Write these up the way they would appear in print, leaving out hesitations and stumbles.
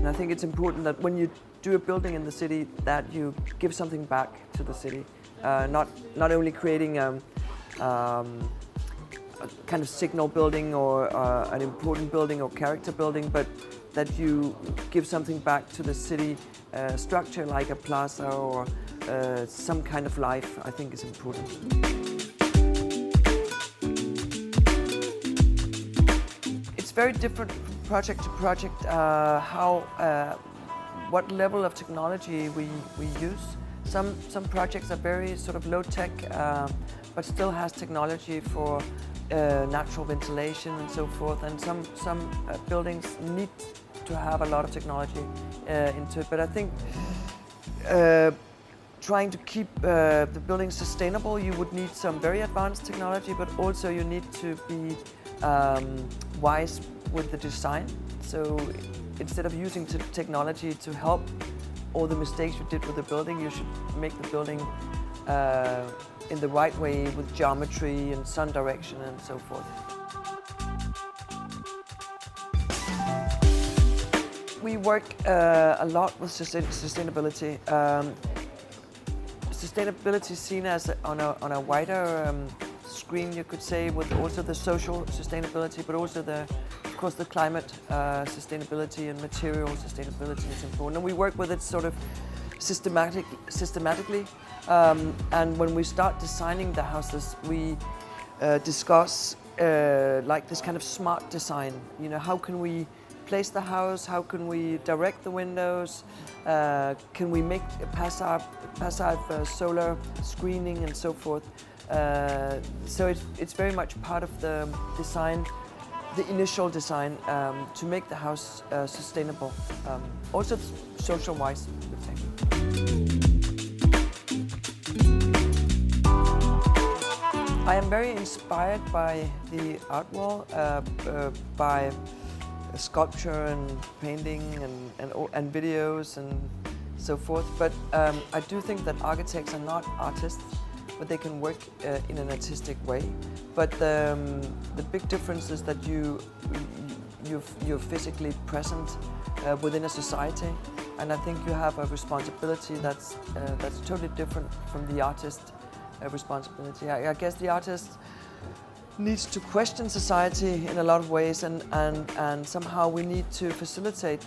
I think it's important that when you do a building in the city, that you give something back to the city, not only creating a kind of signal building or an important building or character building, but that you give something back to the city structure, like a plaza or some kind of life, I think is important. It's very different from project to project what level of technology we use. Some projects are very sort of low tech, but still has technology for natural ventilation and so forth. And some buildings need to have a lot of technology into it. But I think trying to keep the building sustainable, you would need some very advanced technology, but also you need to be wise with the design. So instead of using technology to help all the mistakes you did with the building, you should make the building in the right way with geometry and sun direction and so forth. We work a lot with sustainability. Sustainability is seen as on a wider screen, you could say, with also the social sustainability, but also of course the climate sustainability and material sustainability is important. And we work with it sort of systematically. And when we start designing the houses, we discuss like this kind of smart design. You know, how can we place the house? How can we direct the windows? Can we make passive solar screening and so forth? So it's very much part of the design, the initial design, to make the house sustainable, also social-wise, I would say. I am very inspired by the art wall, by sculpture and painting and videos and so forth. But I do think that architects are not artists, but they can work in an artistic way. But the big difference is that you're physically present within a society, and I think you have a responsibility that's totally different from the artist responsibility. I guess the artist needs to question society in a lot of ways, and somehow we need to facilitate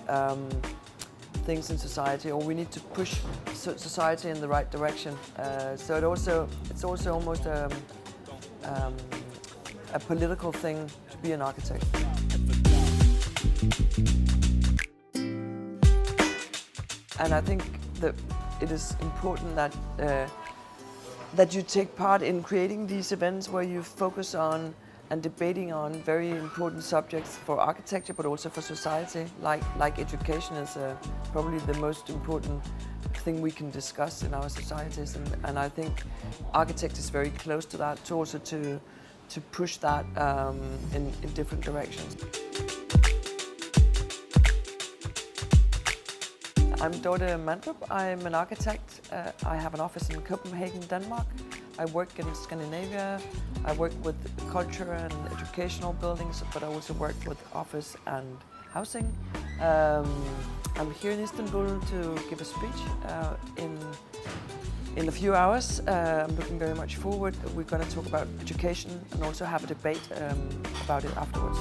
things in society, or we need to push society in the right direction. So it's also almost a political thing to be an architect. And I think that it is important that you take part in creating these events where you focus on and debating on very important subjects for architecture, but also for society. Like education is probably the most important thing we can discuss in our societies, and I think architecture is very close to that, to also to push that in different directions. I'm Dorte Mandrup. I'm an architect. I have an office in Copenhagen, Denmark. I work in Scandinavia. I work with culture and educational buildings, but I also work with office and housing. I'm here in Istanbul to give a speech in a few hours. I'm looking very much forward. We're going to talk about education and also have a debate about it afterwards.